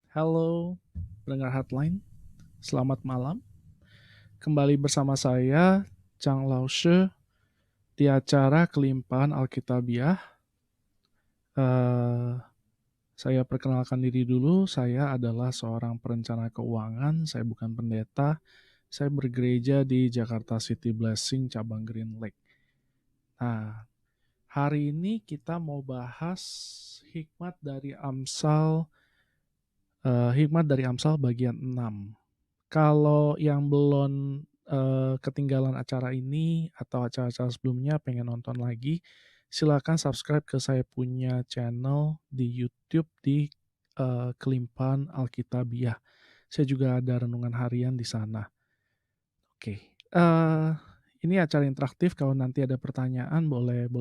Halo, pendengar Headline. Selamat malam. Kembali bersama saya, Chang Lao She, di acara Kelimpahan Alkitabiah. Eh, saya perkenalkan diri dulu, saya adalah seorang perencana keuangan, saya bukan pendeta. Saya bergereja di Jakarta City Blessing, cabang Green Lake. Nah, hari ini kita mau bahas hikmat dari Amsal bagian 6. Kalau yang belum ketinggalan acara ini atau acara-acara sebelumnya pengen nonton lagi, silakan subscribe ke saya punya channel di YouTube di Kelimpahan Alkitabiah. Saya juga ada renungan harian di sana. Oke, ini acara interaktif. Kalau nanti ada pertanyaan boleh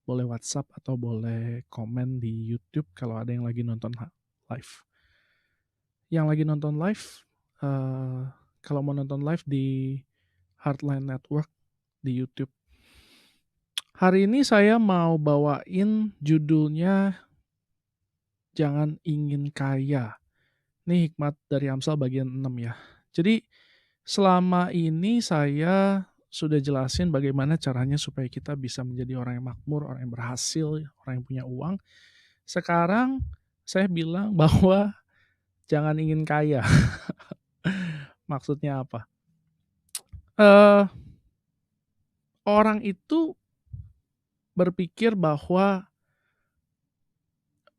WhatsApp atau boleh komen di YouTube kalau ada yang lagi nonton live. Yang lagi nonton live, kalau mau nonton live di Heartline Network di YouTube. Hari ini saya mau bawain judulnya Jangan Ingin Kaya. Ini hikmat dari Amsal bagian 6 ya. Jadi selama ini saya sudah jelasin bagaimana caranya supaya kita bisa menjadi orang yang makmur, orang yang berhasil, orang yang punya uang. Sekarang saya bilang bahwa jangan ingin kaya. Maksudnya apa? Orang itu berpikir bahwa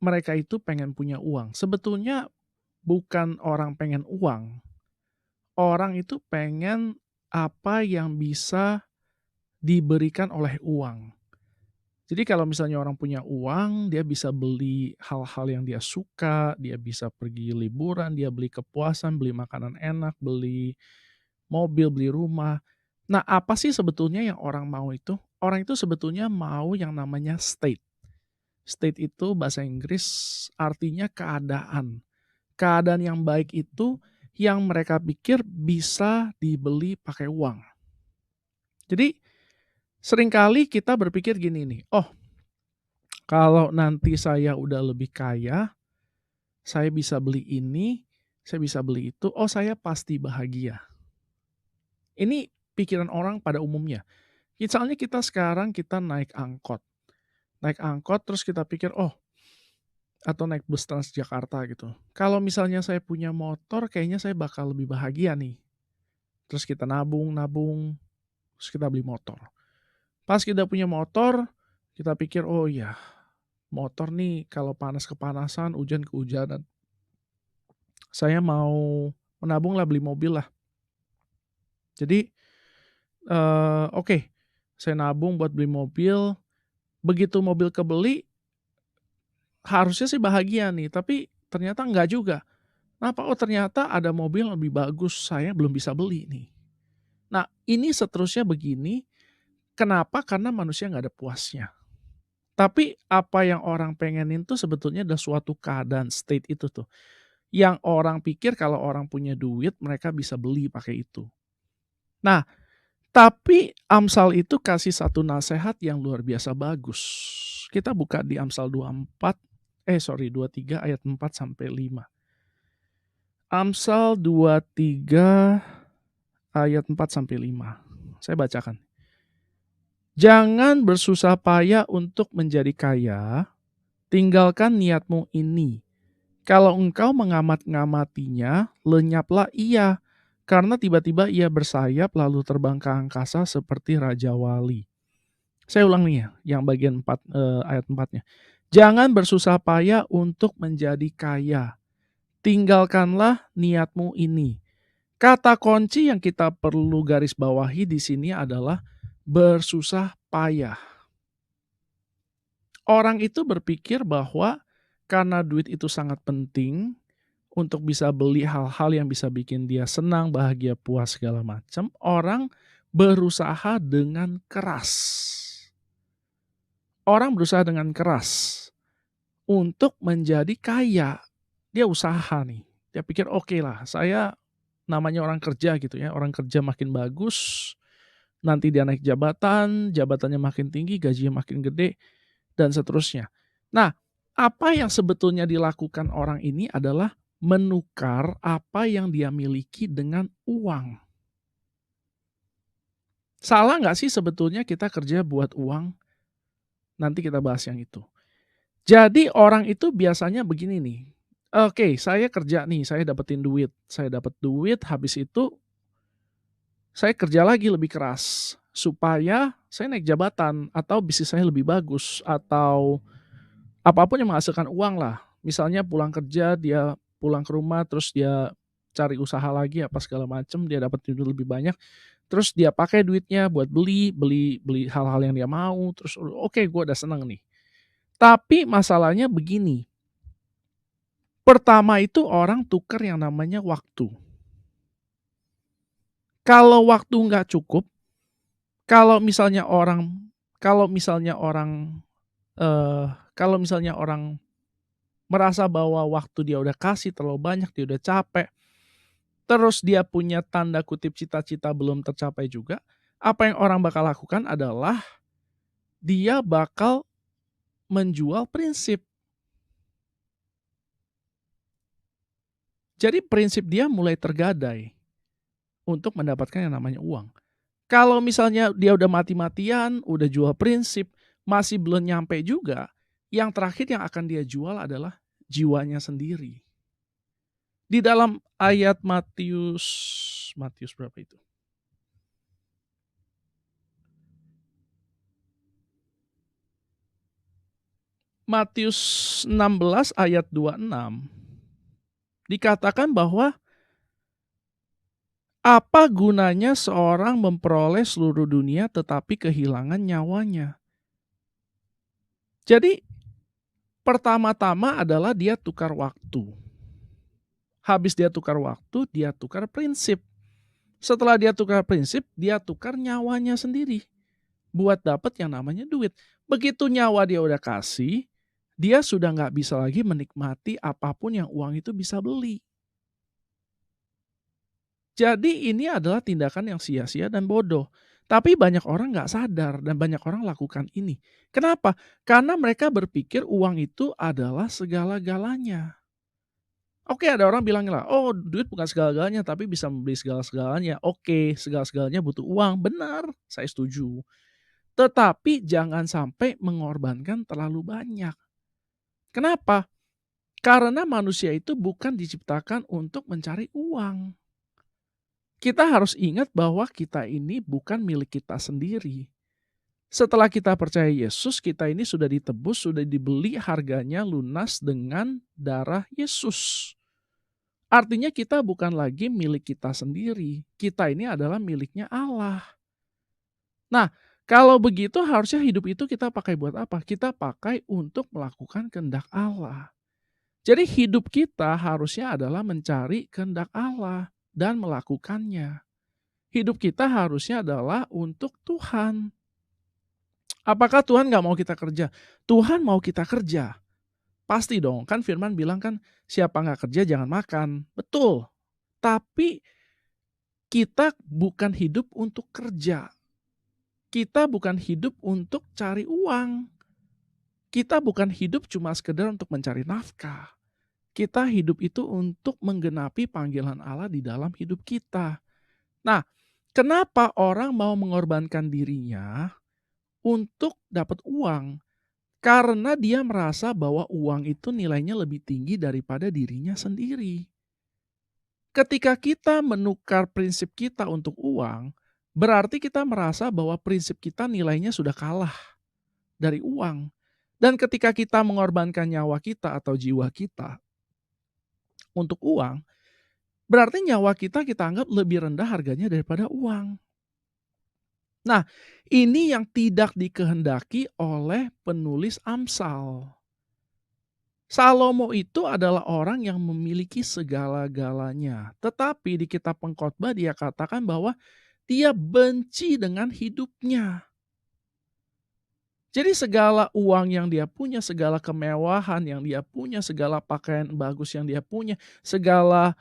mereka itu pengen punya uang. Sebetulnya bukan orang pengen uang. Orang itu pengen apa yang bisa diberikan oleh uang. Jadi kalau misalnya orang punya uang, dia bisa beli hal-hal yang dia suka, dia bisa pergi liburan, dia beli kepuasan, beli makanan enak, beli mobil, beli rumah. Nah, apa sih sebetulnya yang orang mau itu? Orang itu sebetulnya mau yang namanya state. State itu bahasa Inggris artinya keadaan. Keadaan yang baik itu yang mereka pikir bisa dibeli pakai uang. Jadi seringkali kita berpikir gini nih, oh kalau nanti saya udah lebih kaya, saya bisa beli ini, saya bisa beli itu, oh saya pasti bahagia. Ini pikiran orang pada umumnya. Misalnya kita naik angkot. Naik angkot terus kita pikir, oh atau naik bus Transjakarta gitu. Kalau misalnya saya punya motor, kayaknya saya bakal lebih bahagia nih. Terus kita nabung, terus kita beli motor. Pas kita punya motor, kita pikir, oh iya, motor nih kalau panas kepanasan, hujan kehujanan. Saya mau menabung lah, beli mobil lah. Jadi, oke, saya nabung buat beli mobil. Begitu mobil kebeli, harusnya sih bahagia nih, tapi ternyata enggak juga. Kenapa? Oh ternyata ada mobil lebih bagus, saya belum bisa beli nih. Nah ini seterusnya begini, kenapa? Karena manusia nggak ada puasnya. Tapi apa yang orang pengenin tuh sebetulnya ada suatu keadaan state itu tuh. Yang orang pikir kalau orang punya duit mereka bisa beli pakai itu. Nah, tapi Amsal itu kasih satu nasihat yang luar biasa bagus. Kita buka di Amsal 23 ayat 4 sampai 5. Amsal 23 ayat 4 sampai 5. Saya bacakan. Jangan bersusah payah untuk menjadi kaya, tinggalkan niatmu ini. Kalau engkau mengamat-ngamatinya, lenyaplah ia, karena tiba-tiba ia bersayap lalu terbang ke angkasa seperti Raja Wali. Saya ulang nih ya, yang bagian 4, ayat 4-nya. Jangan bersusah payah untuk menjadi kaya, tinggalkanlah niatmu ini. Kata kunci yang kita perlu garis bawahi di sini adalah bersusah payah. Orang itu berpikir bahwa karena duit itu sangat penting untuk bisa beli hal-hal yang bisa bikin dia senang, bahagia, puas segala macam, orang berusaha dengan keras. Orang berusaha dengan keras untuk menjadi kaya. Dia usaha nih. Dia pikir oke lah, saya namanya orang kerja gitu ya, orang kerja makin bagus, nanti dia naik jabatan, jabatannya makin tinggi, gajinya makin gede, dan seterusnya. Nah, apa yang sebetulnya dilakukan orang ini adalah menukar apa yang dia miliki dengan uang. Salah nggak sih sebetulnya kita kerja buat uang? Nanti kita bahas yang itu. Jadi orang itu biasanya begini nih, oke saya kerja nih, saya dapetin duit, saya dapat duit, habis itu saya kerja lagi lebih keras, supaya saya naik jabatan, atau bisnis saya lebih bagus, atau apapun yang menghasilkan uang lah. Misalnya pulang kerja, dia pulang ke rumah, terus dia cari usaha lagi apa segala macem, dia dapat duit lebih banyak, terus dia pakai duitnya buat beli beli beli hal-hal yang dia mau, terus oke gue udah seneng nih. Tapi masalahnya begini, pertama itu orang tukar yang namanya waktu. Kalau waktu nggak cukup, kalau misalnya orang kalau misalnya orang, eee, kalau misalnya orang merasa bahwa waktu dia udah kasih terlalu banyak, dia udah capek, terus dia punya tanda kutip "cita-cita" belum tercapai juga, apa yang orang bakal lakukan adalah dia bakal menjual prinsip. Jadi prinsip dia mulai tergadai untuk mendapatkan yang namanya uang. Kalau misalnya dia udah mati-matian, udah jual prinsip, masih belum nyampe juga, yang terakhir yang akan dia jual adalah jiwanya sendiri. Di dalam ayat Matius Matius berapa itu? Matius 16 ayat 26 dikatakan bahwa, "Apa gunanya seorang memperoleh seluruh dunia tetapi kehilangan nyawanya?" Jadi pertama-tama adalah dia tukar waktu. Habis dia tukar waktu, dia tukar prinsip. Setelah dia tukar prinsip, dia tukar nyawanya sendiri buat dapat yang namanya duit. Begitu nyawa dia udah kasih, dia sudah nggak bisa lagi menikmati apapun yang uang itu bisa beli. Jadi ini adalah tindakan yang sia-sia dan bodoh. Tapi banyak orang nggak sadar dan banyak orang lakukan ini. Kenapa? Karena mereka berpikir uang itu adalah segala-galanya. Oke, ada orang bilang lah, "Oh, duit bukan segala-galanya, tapi bisa membeli segala-segalanya." Oke, segala-segalanya butuh uang, benar, saya setuju. Tetapi jangan sampai mengorbankan terlalu banyak. Kenapa? Karena manusia itu bukan diciptakan untuk mencari uang. Kita harus ingat bahwa kita ini bukan milik kita sendiri. Setelah kita percaya Yesus, kita ini sudah ditebus, sudah dibeli harganya lunas dengan darah Yesus. Artinya kita bukan lagi milik kita sendiri, kita ini adalah miliknya Allah. Nah, kalau begitu harusnya hidup itu kita pakai buat apa? Kita pakai untuk melakukan kehendak Allah. Jadi hidup kita harusnya adalah mencari kehendak Allah dan melakukannya. Hidup kita harusnya adalah untuk Tuhan. Apakah Tuhan nggak mau kita kerja? Tuhan mau kita kerja. Pasti dong, kan firman bilang kan, siapa nggak kerja jangan makan. Betul, tapi kita bukan hidup untuk kerja. Kita bukan hidup untuk cari uang. Kita bukan hidup cuma sekedar untuk mencari nafkah. Kita hidup itu untuk menggenapi panggilan Allah di dalam hidup kita. Nah, kenapa orang mau mengorbankan dirinya untuk dapat uang? Karena dia merasa bahwa uang itu nilainya lebih tinggi daripada dirinya sendiri. Ketika kita menukar prinsip kita untuk uang, berarti kita merasa bahwa prinsip kita nilainya sudah kalah dari uang. Dan ketika kita mengorbankan nyawa kita atau jiwa kita untuk uang, berarti nyawa kita kita anggap lebih rendah harganya daripada uang. Nah, ini yang tidak dikehendaki oleh penulis Amsal. Salomo itu adalah orang yang memiliki segala-galanya. Tetapi di kitab Pengkhotbah dia katakan bahwa dia benci dengan hidupnya. Jadi segala uang yang dia punya, segala kemewahan yang dia punya, segala pakaian bagus yang dia punya, segala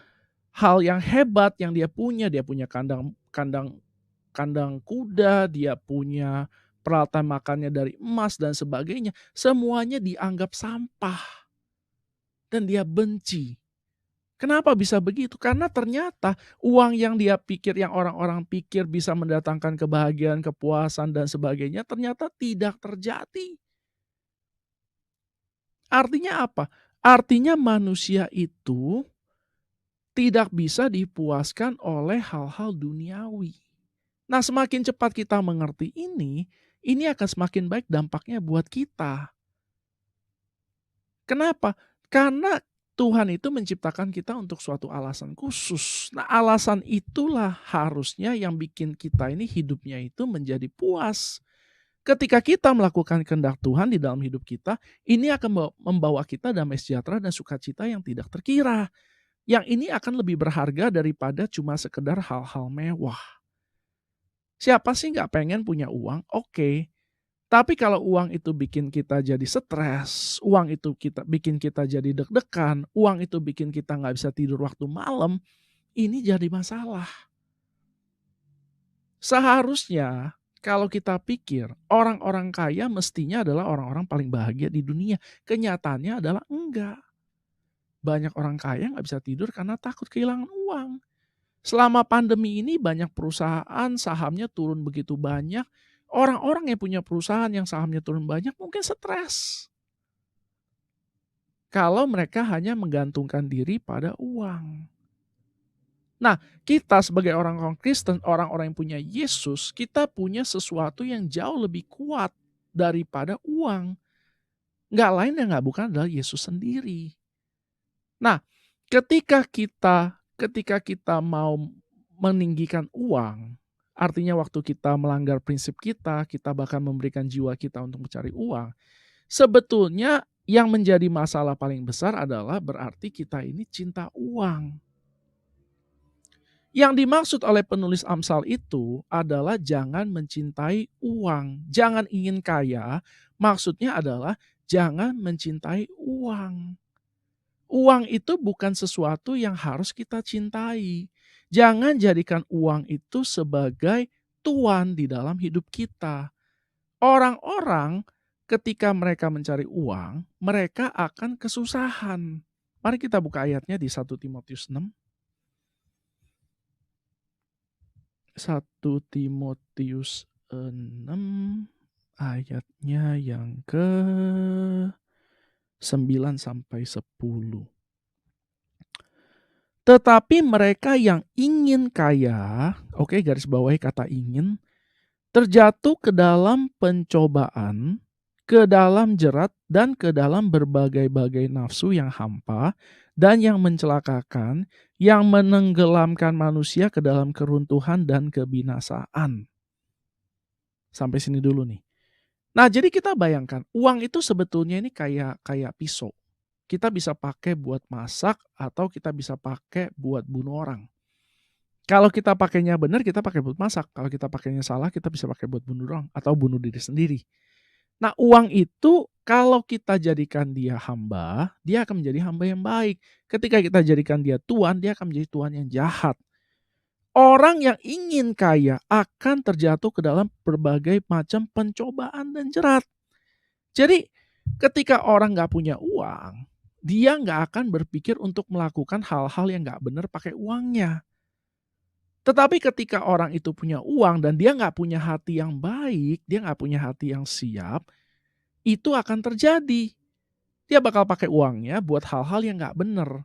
hal yang hebat yang dia punya kandang kandang kandang kuda, dia punya peralatan makannya dari emas dan sebagainya, semuanya dianggap sampah dan dia benci. Kenapa bisa begitu? Karena ternyata uang yang dia pikir, yang orang-orang pikir bisa mendatangkan kebahagiaan, kepuasan, dan sebagainya, ternyata tidak terjadi. Artinya apa? Artinya manusia itu tidak bisa dipuaskan oleh hal-hal duniawi. Nah, semakin cepat kita mengerti ini akan semakin baik dampaknya buat kita. Kenapa? Karena Tuhan itu menciptakan kita untuk suatu alasan khusus. Nah, alasan itulah harusnya yang bikin kita ini hidupnya itu menjadi puas. Ketika kita melakukan kehendak Tuhan di dalam hidup kita, ini akan membawa kita damai sejahtera dan sukacita yang tidak terkira. Yang ini akan lebih berharga daripada cuma sekedar hal-hal mewah. Siapa sih nggak pengen punya uang? Oke. Tapi kalau uang itu bikin kita jadi stres, uang itu bikin kita jadi deg-degan, uang itu bikin kita nggak bisa tidur waktu malam, ini jadi masalah. Seharusnya kalau kita pikir orang-orang kaya mestinya adalah orang-orang paling bahagia di dunia. Kenyataannya adalah enggak. Banyak orang kaya nggak bisa tidur karena takut kehilangan uang. Selama pandemi ini banyak perusahaan sahamnya turun begitu banyak. Orang-orang yang punya perusahaan yang sahamnya turun banyak mungkin stres. Kalau mereka hanya menggantungkan diri pada uang. Nah, kita sebagai orang-orang Kristen, orang-orang yang punya Yesus, kita punya sesuatu yang jauh lebih kuat daripada uang. Nggak lain dan nggak bukan adalah Yesus sendiri. Nah, ketika kita mau meninggikan uang, artinya waktu kita melanggar prinsip kita bahkan memberikan jiwa kita untuk mencari uang, sebetulnya yang menjadi masalah paling besar adalah berarti kita ini cinta uang. Yang dimaksud oleh penulis Amsal itu adalah jangan mencintai uang, jangan ingin kaya, maksudnya adalah jangan mencintai uang. Uang itu bukan sesuatu yang harus kita cintai. Jangan jadikan uang itu sebagai tuan di dalam hidup kita. Orang-orang ketika mereka mencari uang, mereka akan kesusahan. Mari kita buka ayatnya di 1 Timotius 6. 1 Timotius 6 ayatnya yang ke 9 sampai 10. Tetapi mereka yang ingin kaya, oke garis bawahi kata ingin, terjatuh ke dalam pencobaan, ke dalam jerat, dan ke dalam berbagai-bagai nafsu yang hampa dan yang mencelakakan, yang menenggelamkan manusia ke dalam keruntuhan dan kebinasaan. Sampai sini dulu nih. Nah, jadi kita bayangkan, uang itu sebetulnya ini kayak pisau. Kita bisa pakai buat masak atau kita bisa pakai buat bunuh orang. Kalau kita pakainya benar, kita pakai buat masak. Kalau kita pakainya salah, kita bisa pakai buat bunuh orang atau bunuh diri sendiri. Nah, uang itu kalau kita jadikan dia hamba, dia akan menjadi hamba yang baik. Ketika kita jadikan dia tuan, dia akan menjadi tuan yang jahat. Orang yang ingin kaya akan terjatuh ke dalam berbagai macam pencobaan dan jerat. Jadi ketika orang nggak punya uang, dia nggak akan berpikir untuk melakukan hal-hal yang nggak benar pakai uangnya. Tetapi ketika orang itu punya uang dan dia nggak punya hati yang baik, dia nggak punya hati yang siap, itu akan terjadi. Dia bakal pakai uangnya buat hal-hal yang nggak benar.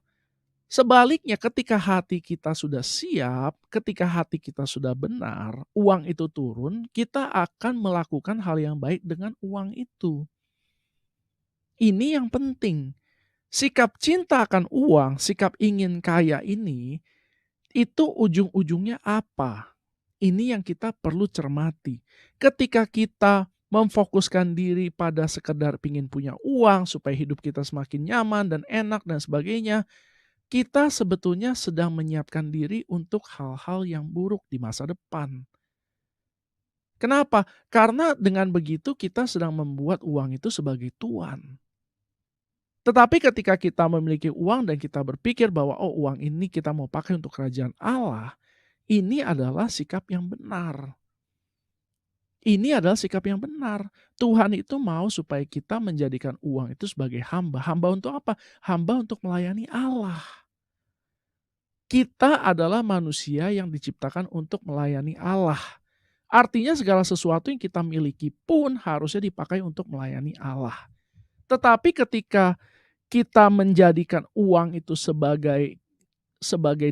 Sebaliknya ketika hati kita sudah siap, ketika hati kita sudah benar, uang itu turun, kita akan melakukan hal yang baik dengan uang itu. Ini yang penting. Sikap cinta akan uang, sikap ingin kaya ini, itu ujung-ujungnya apa? Ini yang kita perlu cermati. Ketika kita memfokuskan diri pada sekedar pingin punya uang supaya hidup kita semakin nyaman dan enak dan sebagainya, kita sebetulnya sedang menyiapkan diri untuk hal-hal yang buruk di masa depan. Kenapa? Karena dengan begitu kita sedang membuat uang itu sebagai tuan. Tetapi ketika kita memiliki uang dan kita berpikir bahwa oh uang ini kita mau pakai untuk kerajaan Allah, ini adalah sikap yang benar. Ini adalah sikap yang benar. Tuhan itu mau supaya kita menjadikan uang itu sebagai hamba. Hamba untuk apa? Hamba untuk melayani Allah. Kita adalah manusia yang diciptakan untuk melayani Allah. Artinya segala sesuatu yang kita miliki pun harusnya dipakai untuk melayani Allah. Tetapi ketika kita menjadikan uang itu sebagai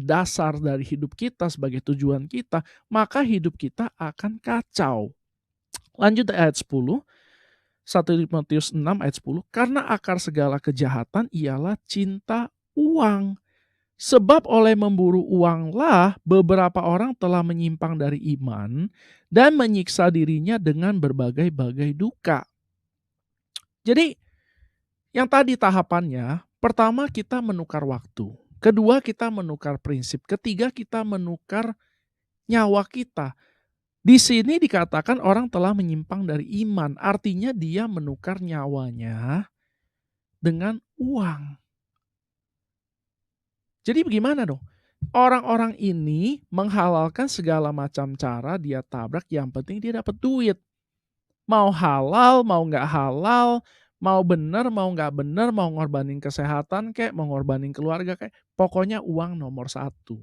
dasar dari hidup kita, sebagai tujuan kita, maka hidup kita akan kacau. Lanjut ayat 10, 1 Timotius 6 ayat 10, karena akar segala kejahatan ialah cinta uang. Sebab oleh memburu uanglah beberapa orang telah menyimpang dari iman dan menyiksa dirinya dengan berbagai-bagai duka. Jadi yang tadi tahapannya, pertama kita menukar waktu, kedua kita menukar prinsip, ketiga kita menukar nyawa kita. Di sini dikatakan orang telah menyimpang dari iman, artinya dia menukar nyawanya dengan uang. Jadi bagaimana dong? Orang-orang ini menghalalkan segala macam cara dia tabrak, yang penting dia dapat duit. Mau halal, mau nggak halal, mau bener, mau nggak bener, mau ngorbanin kesehatan kek, mau ngorbanin keluarga kek, pokoknya uang nomor satu.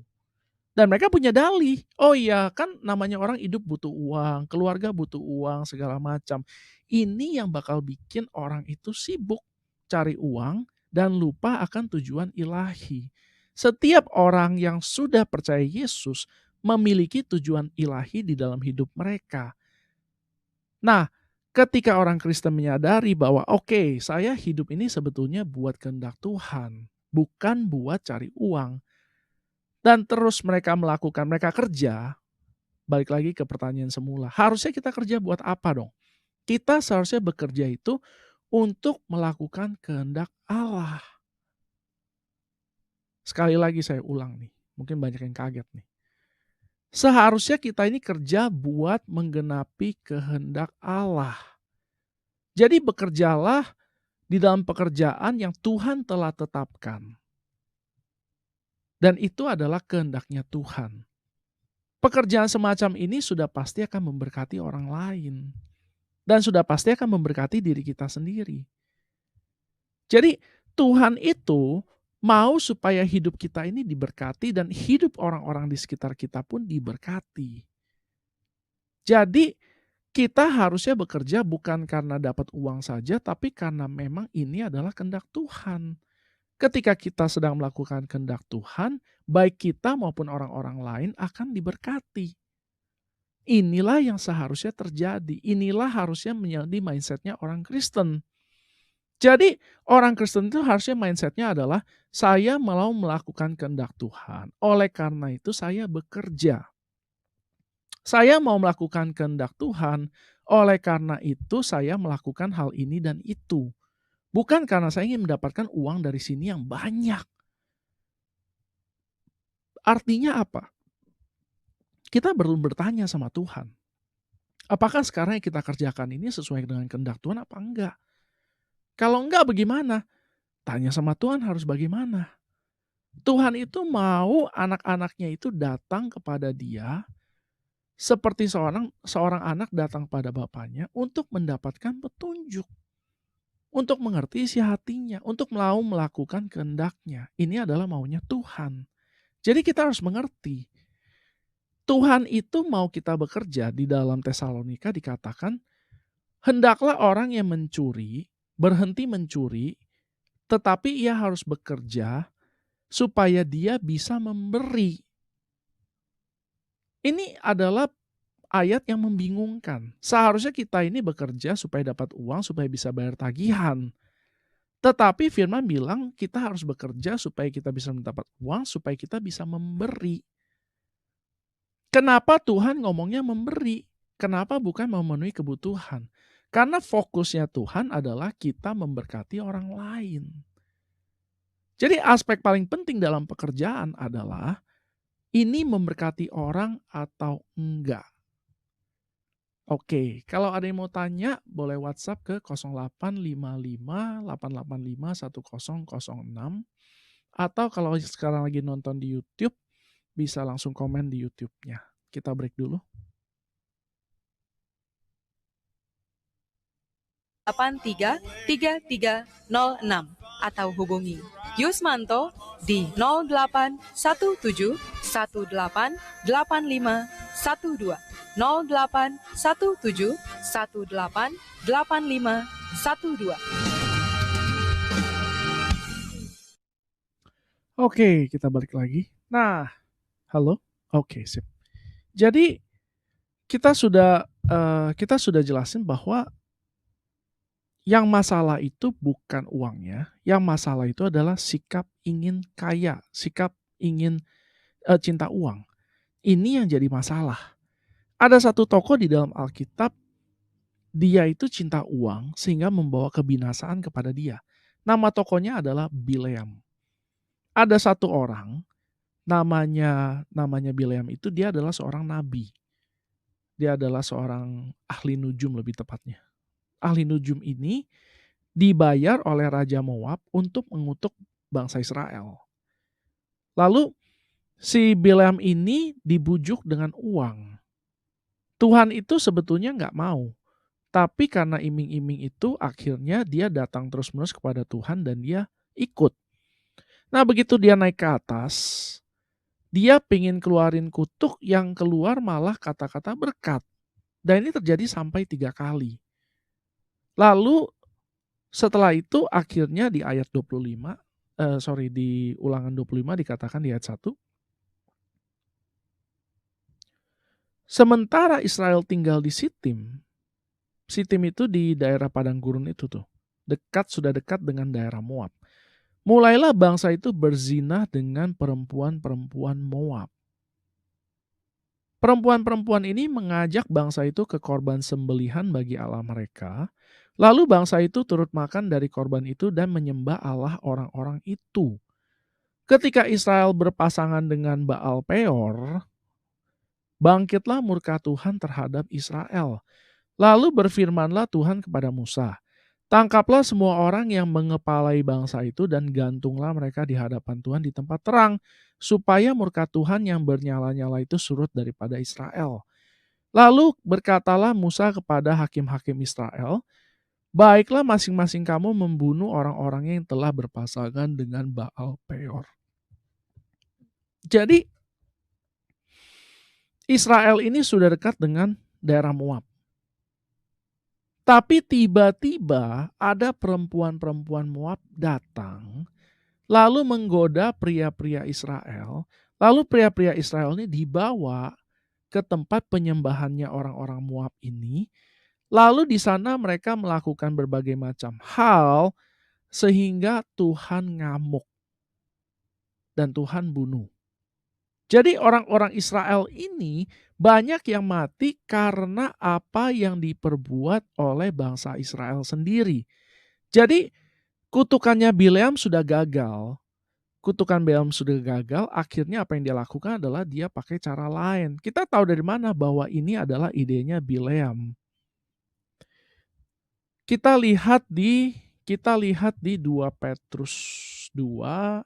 Dan mereka punya dalih, oh iya kan namanya orang hidup butuh uang, keluarga butuh uang, segala macam. Ini yang bakal bikin orang itu sibuk cari uang dan lupa akan tujuan ilahi. Setiap orang yang sudah percaya Yesus memiliki tujuan ilahi di dalam hidup mereka. Nah, ketika orang Kristen menyadari bahwa oke, saya hidup ini sebetulnya buat kehendak Tuhan, bukan buat cari uang. Dan terus mereka kerja, balik lagi ke pertanyaan semula. Harusnya kita kerja buat apa dong? Kita seharusnya bekerja itu untuk melakukan kehendak Allah. Sekali lagi saya ulang nih, mungkin banyak yang kaget nih. Seharusnya kita ini kerja buat menggenapi kehendak Allah. Jadi bekerjalah di dalam pekerjaan yang Tuhan telah tetapkan. Dan itu adalah kehendaknya Tuhan. Pekerjaan semacam ini sudah pasti akan memberkati orang lain. Dan sudah pasti akan memberkati diri kita sendiri. Jadi Tuhan itu mau supaya hidup kita ini diberkati dan hidup orang-orang di sekitar kita pun diberkati. Jadi kita harusnya bekerja bukan karena dapat uang saja, tapi karena memang ini adalah kehendak Tuhan. Ketika kita sedang melakukan kehendak Tuhan, baik kita maupun orang-orang lain akan diberkati. Inilah yang seharusnya terjadi. Inilah harusnya menjadi mindsetnya orang Kristen. Jadi orang Kristen itu harusnya mindsetnya adalah saya mau melakukan kehendak Tuhan. Oleh karena itu saya bekerja. Saya mau melakukan kehendak Tuhan. Oleh karena itu saya melakukan hal ini dan itu. Bukan karena saya ingin mendapatkan uang dari sini yang banyak. Artinya apa? Kita perlu bertanya sama Tuhan. Apakah sekarang yang kita kerjakan ini sesuai dengan kehendak Tuhan apa enggak? Kalau enggak bagaimana? Tanya sama Tuhan harus bagaimana. Tuhan itu mau anak-anaknya itu datang kepada dia seperti seorang anak datang pada bapaknya untuk mendapatkan petunjuk. Untuk mengerti isi hatinya, untuk mau melakukan kehendaknya. Ini adalah maunya Tuhan. Jadi kita harus mengerti. Tuhan itu mau kita bekerja. Di dalam Tesalonika dikatakan, hendaklah orang yang mencuri, berhenti mencuri, tetapi ia harus bekerja supaya dia bisa memberi. Ini adalah ayat yang membingungkan. Seharusnya kita ini bekerja supaya dapat uang, supaya bisa bayar tagihan. Tetapi firman bilang kita harus bekerja supaya kita bisa mendapat uang, supaya kita bisa memberi. Kenapa Tuhan ngomongnya memberi? Kenapa bukan memenuhi kebutuhan? Karena fokusnya Tuhan adalah kita memberkati orang lain. Jadi aspek paling penting dalam pekerjaan adalah ini memberkati orang atau enggak. Oke, kalau ada yang mau tanya boleh WhatsApp ke 0855 885 1006 atau kalau sekarang lagi nonton di YouTube bisa langsung komen di YouTube-nya. Kita break dulu. 833306 atau hubungi Yusmanto di 0817 188512 0817 188512. Oke, kita balik lagi. Nah, halo? Oke, sip. Jadi kita sudah jelasin bahwa yang masalah itu bukan uangnya, yang masalah itu adalah sikap ingin kaya, sikap ingin, cinta uang. Ini yang jadi masalah. Ada satu tokoh di dalam Alkitab, dia itu cinta uang sehingga membawa kebinasaan kepada dia. Nama tokohnya adalah Bileam. Ada satu orang namanya Bileam itu dia adalah seorang nabi. Dia adalah seorang ahli nujum lebih tepatnya. Ahli nujum ini dibayar oleh Raja Moab untuk mengutuk bangsa Israel. Lalu si Bileam ini dibujuk dengan uang. Tuhan itu sebetulnya nggak mau. Tapi karena iming-iming itu akhirnya dia datang terus-menerus kepada Tuhan dan dia ikut. Nah begitu dia naik ke atas, dia pengen keluarin kutuk yang keluar malah kata-kata berkat. Dan ini terjadi sampai 3 kali. Lalu setelah itu akhirnya di ayat 25, di Ulangan 25 dikatakan di ayat 1. Sementara Israel tinggal di Sitim, Sitim itu di daerah padang gurun itu tuh, sudah dekat dengan daerah Moab. Mulailah bangsa itu berzina dengan perempuan-perempuan Moab. Perempuan-perempuan ini mengajak bangsa itu ke korban sembelihan bagi Allah mereka. Lalu bangsa itu turut makan dari korban itu dan menyembah Allah orang-orang itu. Ketika Israel berpasangan dengan Baal Peor, bangkitlah murka Tuhan terhadap Israel. Lalu berfirmanlah Tuhan kepada Musa, tangkaplah semua orang yang mengepalai bangsa itu dan gantunglah mereka di hadapan Tuhan di tempat terang, supaya murka Tuhan yang bernyala-nyala itu surut daripada Israel. Lalu berkatalah Musa kepada hakim-hakim Israel, baiklah masing-masing kamu membunuh orang-orang yang telah berpasangan dengan Baal Peor. Jadi Israel ini sudah dekat dengan daerah Moab. Tapi tiba-tiba ada perempuan-perempuan Moab datang, lalu menggoda pria-pria Israel. Lalu pria-pria Israel ini dibawa ke tempat penyembahannya orang-orang Moab ini. Lalu di sana mereka melakukan berbagai macam hal sehingga Tuhan ngamuk dan Tuhan bunuh. Jadi orang-orang Israel ini banyak yang mati karena apa yang diperbuat oleh bangsa Israel sendiri. Jadi kutukannya Bileam sudah gagal. Kutukan Bileam sudah gagal, akhirnya apa yang dia lakukan adalah dia pakai cara lain. Kita tahu dari mana bahwa ini adalah idenya Bileam. Kita lihat di 2 Petrus 2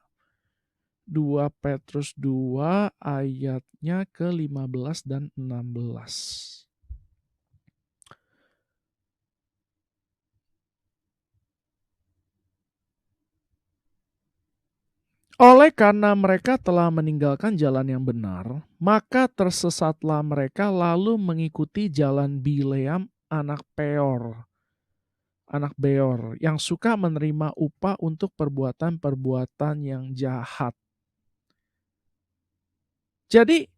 ayatnya ke-15 dan 16. Oleh karena mereka telah meninggalkan jalan yang benar, maka tersesatlah mereka lalu mengikuti jalan Bileam anak Beor, yang suka menerima upah untuk perbuatan-perbuatan yang jahat. Jadi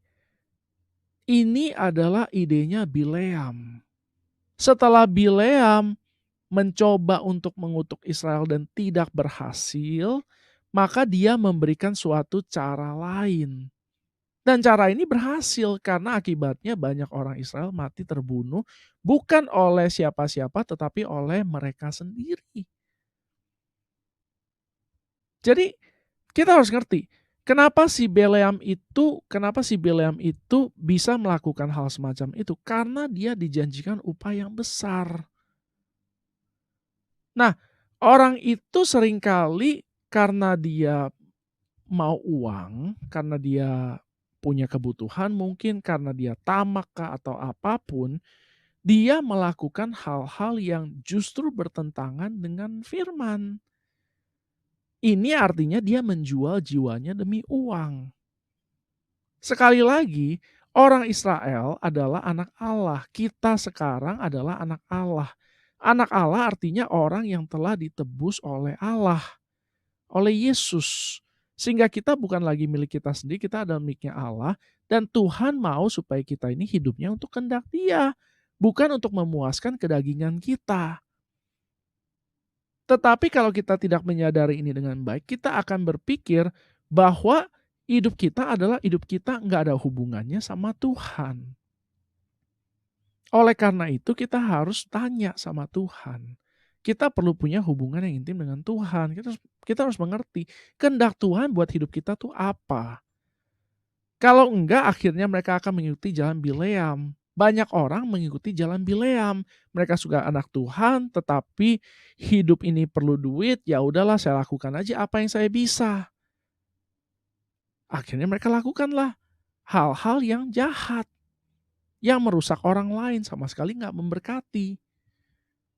ini adalah idenya Bileam. Setelah Bileam mencoba untuk mengutuk Israel dan tidak berhasil, maka dia memberikan suatu cara lain. Dan cara ini berhasil karena akibatnya banyak orang Israel mati terbunuh bukan oleh siapa-siapa tetapi oleh mereka sendiri. Jadi kita harus ngerti, kenapa si Bileam itu bisa melakukan hal semacam itu? Karena dia dijanjikan upah yang besar. Nah, orang itu seringkali karena dia mau uang, karena dia punya kebutuhan mungkin, karena dia tamak kah atau apapun, Dia melakukan hal-hal yang justru bertentangan dengan firman. Ini artinya dia menjual jiwanya demi uang. Sekali lagi, orang Israel adalah anak Allah. Kita sekarang adalah anak Allah. Anak Allah artinya orang yang telah ditebus oleh Allah, oleh Yesus. Sehingga kita bukan lagi milik kita sendiri, kita adalah miliknya Allah. Dan Tuhan mau supaya kita ini hidupnya untuk kehendak Dia. Bukan untuk memuaskan kedagingan kita. Tetapi kalau kita tidak menyadari ini dengan baik, kita akan berpikir bahwa hidup kita adalah hidup kita nggak ada hubungannya sama Tuhan. Oleh karena itu kita harus tanya sama Tuhan. Kita perlu punya hubungan yang intim dengan Tuhan. Kita harus mengerti kehendak Tuhan buat hidup kita tuh apa. Kalau enggak, akhirnya mereka akan mengikuti jalan Bileam. Banyak orang mengikuti jalan Bileam. Mereka suka anak Tuhan, tetapi hidup ini perlu duit, ya udahlah saya lakukan aja apa yang saya bisa. Akhirnya mereka lakukanlah hal-hal yang jahat, yang merusak orang lain, sama sekali nggak memberkati.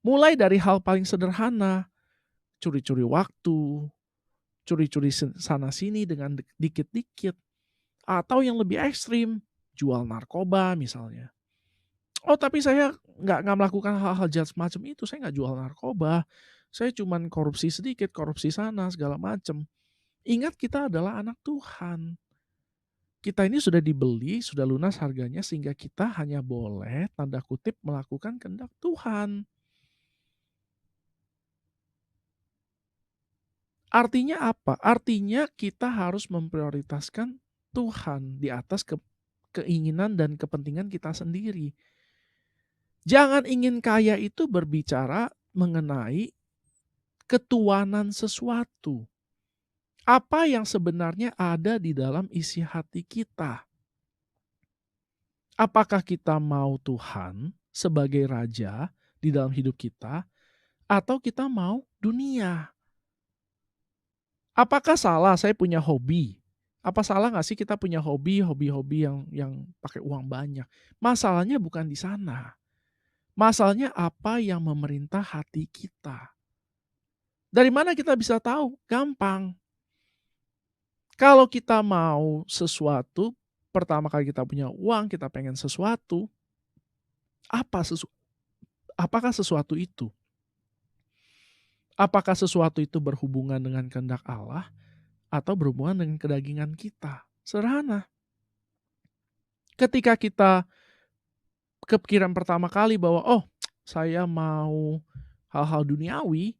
Mulai dari hal paling sederhana, curi-curi waktu, curi-curi sana-sini dengan dikit-dikit, atau yang lebih ekstrim, jual narkoba misalnya. Oh tapi saya nggak melakukan hal-hal jahat semacam itu, saya nggak jual narkoba, saya cuman korupsi sedikit, korupsi sana, segala macam. Ingat kita adalah anak Tuhan. Kita ini sudah dibeli, sudah lunas harganya sehingga kita hanya boleh, tanda kutip, melakukan kehendak Tuhan. Artinya apa? Artinya kita harus memprioritaskan Tuhan di atas keinginan dan kepentingan kita sendiri. Jangan ingin kaya itu berbicara mengenai ketuanan sesuatu. Apa yang sebenarnya ada di dalam isi hati kita? Apakah kita mau Tuhan sebagai raja di dalam hidup kita, atau kita mau dunia? Apakah salah saya punya hobi? Apa salah nggak sih kita punya hobi-hobi yang pakai uang banyak? Masalahnya bukan di sana. Masalahnya apa yang memerintah hati kita. Dari mana kita bisa tahu? Gampang. Kalau kita mau sesuatu, pertama kali kita punya uang, kita pengen sesuatu, apakah sesuatu itu? Apakah sesuatu itu berhubungan dengan kehendak Allah atau berhubungan dengan kedagingan kita? Sederhana. Ketika kita kepikiran pertama kali bahwa, oh saya mau hal-hal duniawi,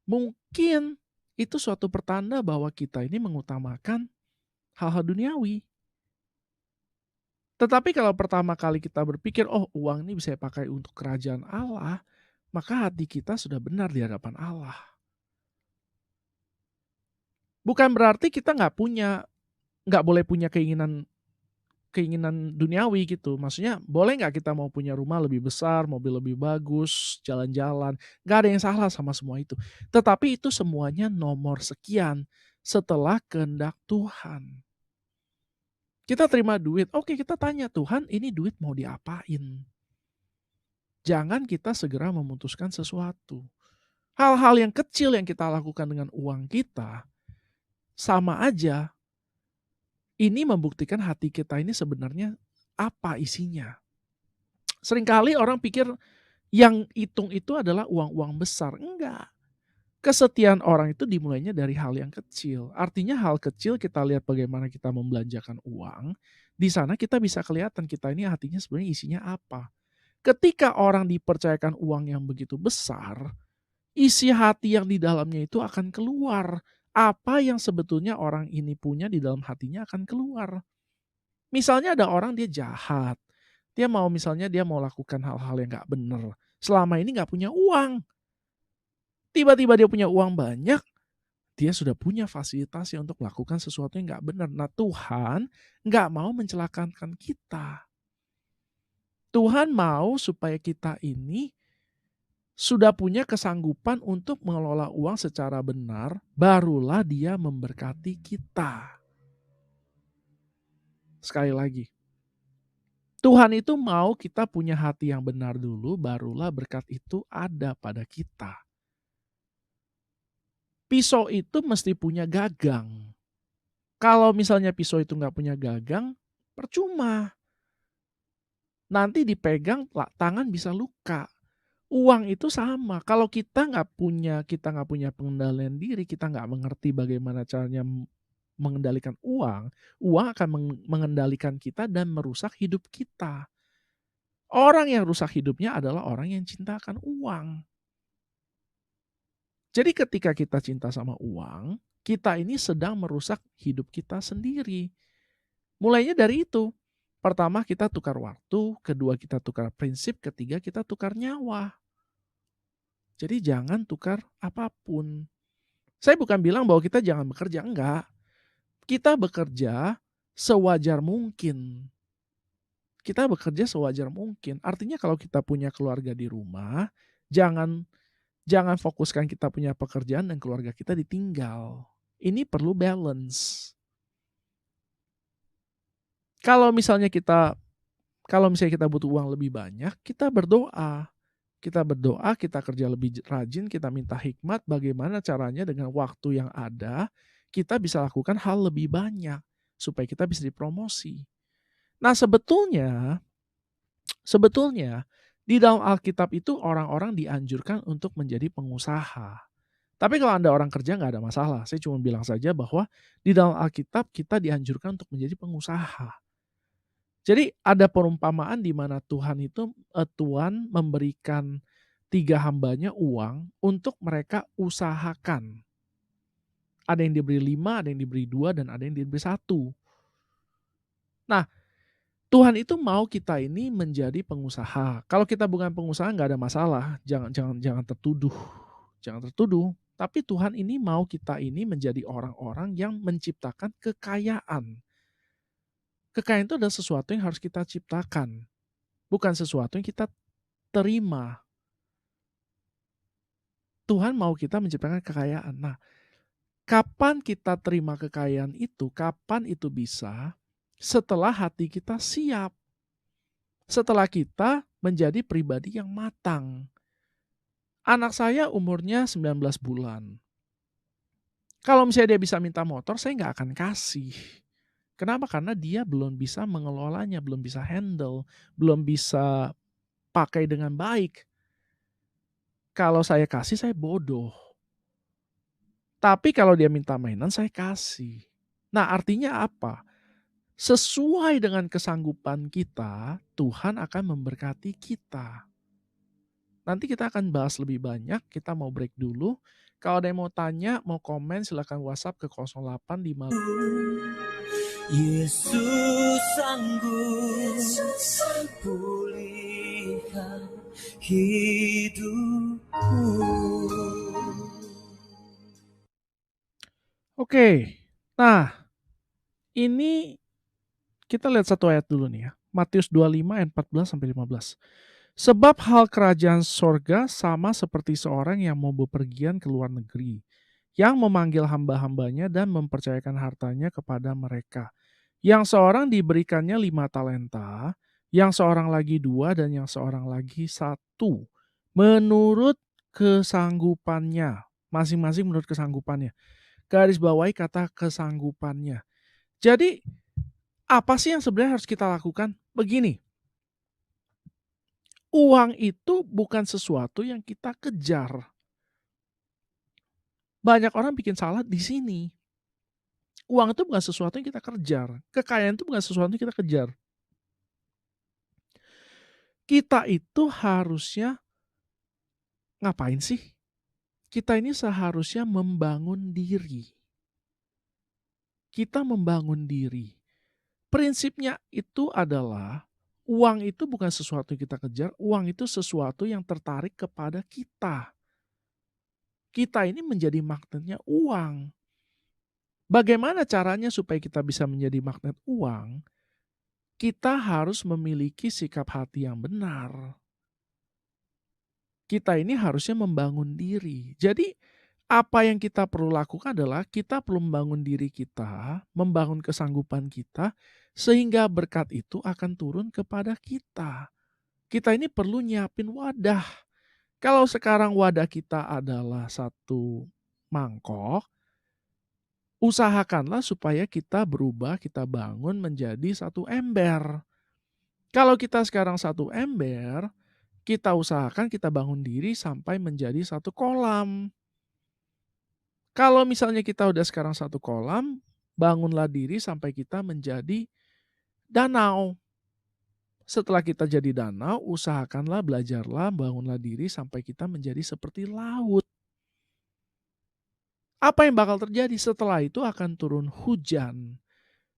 mungkin itu suatu pertanda bahwa kita ini mengutamakan hal-hal duniawi. Tetapi kalau pertama kali kita berpikir, oh uang ini bisa pakai untuk kerajaan Allah, maka hati kita sudah benar di hadapan Allah. Bukan berarti kita nggak boleh punya keinginan duniawi gitu. Maksudnya boleh nggak kita mau punya rumah lebih besar, mobil lebih bagus, jalan-jalan. Nggak ada yang salah sama semua itu. Tetapi itu semuanya nomor sekian setelah kehendak Tuhan. Kita terima duit, oke kita tanya Tuhan ini duit mau diapain? Jangan kita segera memutuskan sesuatu. Hal-hal yang kecil yang kita lakukan dengan uang kita, sama aja ini membuktikan hati kita ini sebenarnya apa isinya. Seringkali orang pikir yang hitung itu adalah uang-uang besar. Enggak. Kesetiaan orang itu dimulainya dari hal yang kecil. Artinya hal kecil kita lihat bagaimana kita membelanjakan uang, di sana kita bisa kelihatan kita ini hatinya sebenarnya isinya apa. Ketika orang dipercayakan uang yang begitu besar, isi hati yang di dalamnya itu akan keluar. Apa yang sebetulnya orang ini punya di dalam hatinya akan keluar. Misalnya ada orang dia jahat. Misalnya dia mau lakukan hal-hal yang gak benar. Selama ini gak punya uang. Tiba-tiba dia punya uang banyak. Dia sudah punya fasilitas untuk melakukan sesuatu yang gak benar. Nah Tuhan gak mau mencelakakan kita. Tuhan mau supaya kita ini sudah punya kesanggupan untuk mengelola uang secara benar, barulah Dia memberkati kita. Sekali lagi, Tuhan itu mau kita punya hati yang benar dulu, barulah berkat itu ada pada kita. Pisau itu mesti punya gagang. Kalau misalnya pisau itu nggak punya gagang, percuma. Nanti dipegang, tangan bisa luka. Uang itu sama, kalau kita nggak punya pengendalian diri, kita nggak mengerti bagaimana caranya mengendalikan uang, uang akan mengendalikan kita dan merusak hidup kita. Orang yang rusak hidupnya adalah orang yang cintakan uang. Jadi ketika kita cinta sama uang, kita ini sedang merusak hidup kita sendiri. Mulainya dari itu. Pertama kita tukar waktu, kedua kita tukar prinsip, ketiga kita tukar nyawa. Jadi jangan tukar apapun. Saya bukan bilang bahwa kita jangan bekerja, enggak. Kita bekerja sewajar mungkin. Kita bekerja sewajar mungkin. Artinya kalau kita punya keluarga di rumah, jangan fokuskan kita punya pekerjaan dan keluarga kita ditinggal. Ini perlu balance. Kalau misalnya kita butuh uang lebih banyak, kita berdoa. Kita berdoa, kita kerja lebih rajin, kita minta hikmat bagaimana caranya dengan waktu yang ada, kita bisa lakukan hal lebih banyak supaya kita bisa dipromosi. Nah, sebetulnya di dalam Alkitab itu orang-orang dianjurkan untuk menjadi pengusaha. Tapi kalau Anda orang kerja nggak ada masalah. Saya cuma bilang saja bahwa di dalam Alkitab kita dianjurkan untuk menjadi pengusaha. Jadi ada perumpamaan di mana Tuhan memberikan 3 hambanya uang untuk mereka usahakan. Ada yang diberi 5, ada yang diberi 2, dan ada yang diberi 1. Nah, Tuhan itu mau kita ini menjadi pengusaha. Kalau kita bukan pengusaha nggak ada masalah, jangan tertuduh. Jangan tertuduh. Tapi Tuhan ini mau kita ini menjadi orang-orang yang menciptakan kekayaan. Kekayaan itu adalah sesuatu yang harus kita ciptakan, bukan sesuatu yang kita terima. Tuhan mau kita menciptakan kekayaan. Nah, kapan kita terima kekayaan itu? Kapan itu bisa? Setelah hati kita siap. Setelah kita menjadi pribadi yang matang. Anak saya umurnya 19 bulan. Kalau misalnya dia bisa minta motor, saya nggak akan kasih. Kenapa? Karena dia belum bisa mengelolanya, belum bisa handle, belum bisa pakai dengan baik. Kalau saya kasih, saya bodoh. Tapi kalau dia minta mainan, saya kasih. Nah, artinya apa? Sesuai dengan kesanggupan kita, Tuhan akan memberkati kita. Nanti kita akan bahas lebih banyak, kita mau break dulu. Kalau ada yang mau tanya, mau komen, silakan WhatsApp ke 0855. Yesus sanggup pulihkan hidupku. Oke, nah ini kita lihat satu ayat dulu nih ya. Matius 25 ayat 14-15. Sebab hal kerajaan sorga sama seperti seorang yang mau bepergian ke luar negeri, yang memanggil hamba-hambanya dan mempercayakan hartanya kepada mereka. Yang seorang diberikannya 5 talenta, yang seorang lagi 2, dan yang seorang lagi 1. Menurut kesanggupannya. Masing-masing menurut kesanggupannya. Garis bawahi kata kesanggupannya. Jadi, apa sih yang sebenarnya harus kita lakukan? Begini, uang itu bukan sesuatu yang kita kejar. Banyak orang bikin salah di sini. Uang itu bukan sesuatu yang kita kejar. Kekayaan itu bukan sesuatu yang kita kejar. Kita itu harusnya ngapain sih? Kita ini seharusnya membangun diri. Kita membangun diri. Prinsipnya itu adalah uang itu bukan sesuatu yang kita kejar, uang itu sesuatu yang tertarik kepada kita. Kita ini menjadi magnetnya uang. Bagaimana caranya supaya kita bisa menjadi magnet uang? Kita harus memiliki sikap hati yang benar. Kita ini harusnya membangun diri. Jadi, Apa yang kita perlu lakukan adalah kita perlu membangun diri kita, membangun kesanggupan kita, sehingga berkat itu akan turun kepada kita. Kita ini perlu nyiapin wadah. Kalau sekarang wadah kita adalah satu mangkok, usahakanlah supaya kita berubah, kita bangun menjadi satu ember. Kalau kita sekarang satu ember, kita usahakan kita bangun diri sampai menjadi satu kolam. Kalau misalnya kita udah sekarang satu kolam, bangunlah diri sampai kita menjadi danau. Setelah kita jadi danau, usahakanlah, belajarlah, bangunlah diri sampai kita menjadi seperti laut. Apa yang bakal terjadi setelah itu akan turun hujan.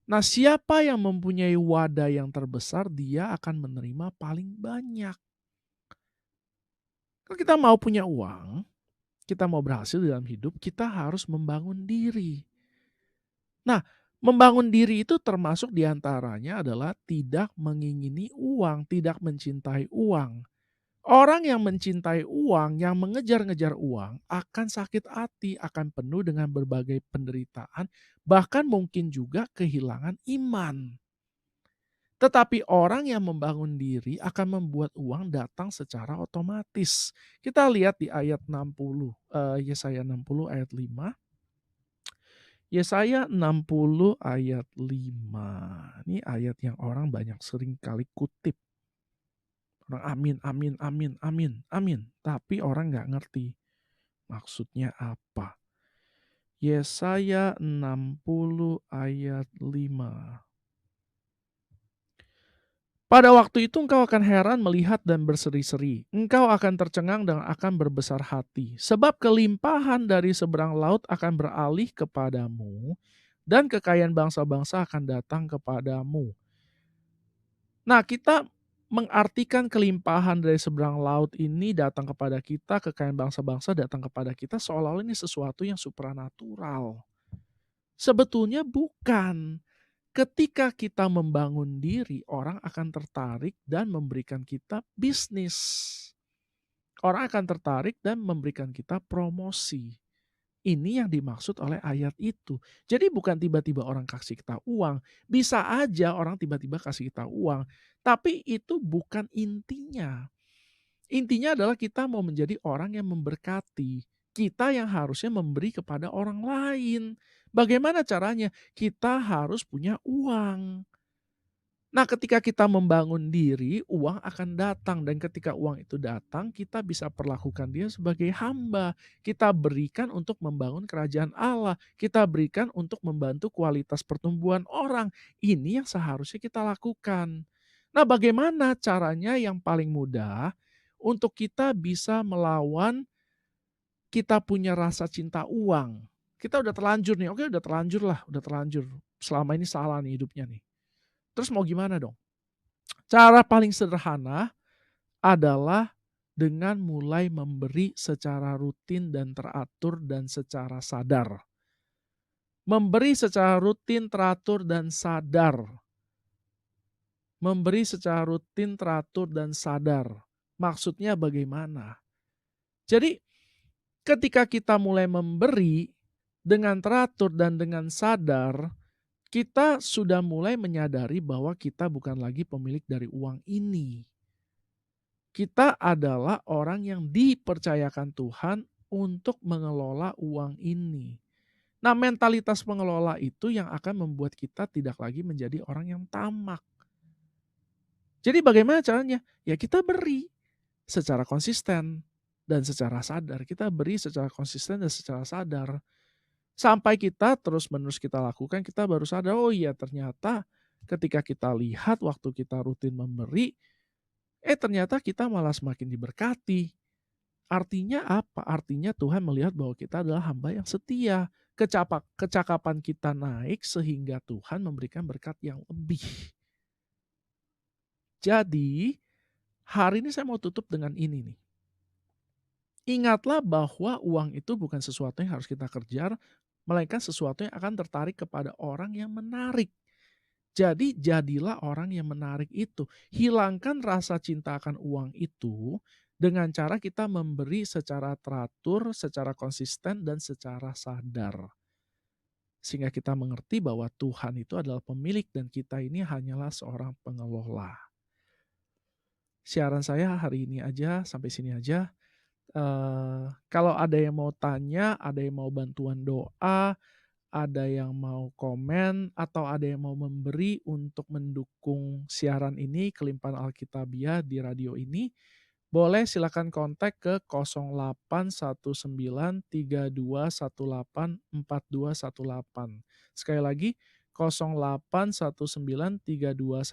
Nah, siapa yang mempunyai wadah yang terbesar, dia akan menerima paling banyak. Kalau kita mau punya uang, kita mau berhasil dalam hidup, kita harus membangun diri. Nah, membangun diri itu termasuk diantaranya adalah tidak mengingini uang, tidak mencintai uang. Orang yang mencintai uang, yang mengejar-ngejar uang, akan sakit hati, akan penuh dengan berbagai penderitaan, bahkan mungkin juga kehilangan iman. Tetapi orang yang membangun diri akan membuat uang datang secara otomatis. Kita lihat di ayat 60, Yesaya 60 ayat 5. Yesaya 60 ayat 5. Ini ayat yang orang banyak sering kali kutip. Orang amin, amin, amin, amin, amin. Tapi orang nggak ngerti maksudnya apa. Yesaya 60 ayat 5. Pada waktu itu engkau akan heran melihat dan berseri-seri. Engkau akan tercengang dan akan berbesar hati. Sebab kelimpahan dari seberang laut akan beralih kepadamu, dan kekayaan bangsa-bangsa akan datang kepadamu. Nah, kita mengartikan kelimpahan dari seberang laut ini datang kepada kita, kekayaan bangsa-bangsa datang kepada kita, seolah-olah ini sesuatu yang supranatural. Sebetulnya bukan. Ketika kita membangun diri, orang akan tertarik dan memberikan kita bisnis. Orang akan tertarik dan memberikan kita promosi. Ini yang dimaksud oleh ayat itu. Jadi bukan tiba-tiba orang kasih kita uang. Bisa aja orang tiba-tiba kasih kita uang. Tapi itu bukan intinya. Intinya adalah kita mau menjadi orang yang memberkati. Kita yang harusnya memberi kepada orang lain. Bagaimana caranya? Kita harus punya uang. Nah, ketika kita membangun diri, uang akan datang. Dan ketika uang itu datang, kita bisa perlakukan dia sebagai hamba. Kita berikan untuk membangun kerajaan Allah. Kita berikan untuk membantu kualitas pertumbuhan orang. Ini yang seharusnya kita lakukan. Nah, bagaimana caranya yang paling mudah untuk kita bisa melawan kita punya rasa cinta uang? Kita udah terlanjur nih, oke udah terlanjur lah, udah terlanjur. Selama ini salah nih hidupnya nih. Terus mau gimana dong? Cara paling sederhana adalah dengan mulai memberi secara rutin dan teratur dan secara sadar. Memberi secara rutin, teratur, dan sadar. Memberi secara rutin, teratur, dan sadar. Maksudnya bagaimana? Jadi ketika kita mulai memberi dengan teratur dan dengan sadar, kita sudah mulai menyadari bahwa kita bukan lagi pemilik dari uang ini. Kita adalah orang yang dipercayakan Tuhan untuk mengelola uang ini. Nah, mentalitas pengelola itu yang akan membuat kita tidak lagi menjadi orang yang tamak. Jadi bagaimana caranya? Ya kita beri secara konsisten dan secara sadar. Kita beri secara konsisten dan secara sadar. Sampai kita terus-menerus kita lakukan, kita baru sadar, oh iya ternyata ketika kita lihat waktu kita rutin memberi, ternyata kita malah semakin diberkati. Artinya apa? Artinya Tuhan melihat bahwa kita adalah hamba yang setia. Kecakapan kita naik sehingga Tuhan memberikan berkat yang lebih. Jadi, hari ini saya mau tutup dengan ini nih. Ingatlah bahwa uang itu bukan sesuatu yang harus kita kejar, melainkan sesuatu yang akan tertarik kepada orang yang menarik. Jadi jadilah orang yang menarik itu. Hilangkan rasa cinta akan uang itu dengan cara kita memberi secara teratur, secara konsisten, dan secara sadar. Sehingga kita mengerti bahwa Tuhan itu adalah pemilik dan kita ini hanyalah seorang pengelola. Siaran saya hari ini aja, sampai sini aja. Kalau ada yang mau tanya, ada yang mau bantuan doa, ada yang mau komen, atau ada yang mau memberi untuk mendukung siaran ini, Kelimpahan Alkitabiah di radio ini, boleh silakan kontak ke 081932184218. Sekali lagi, 081932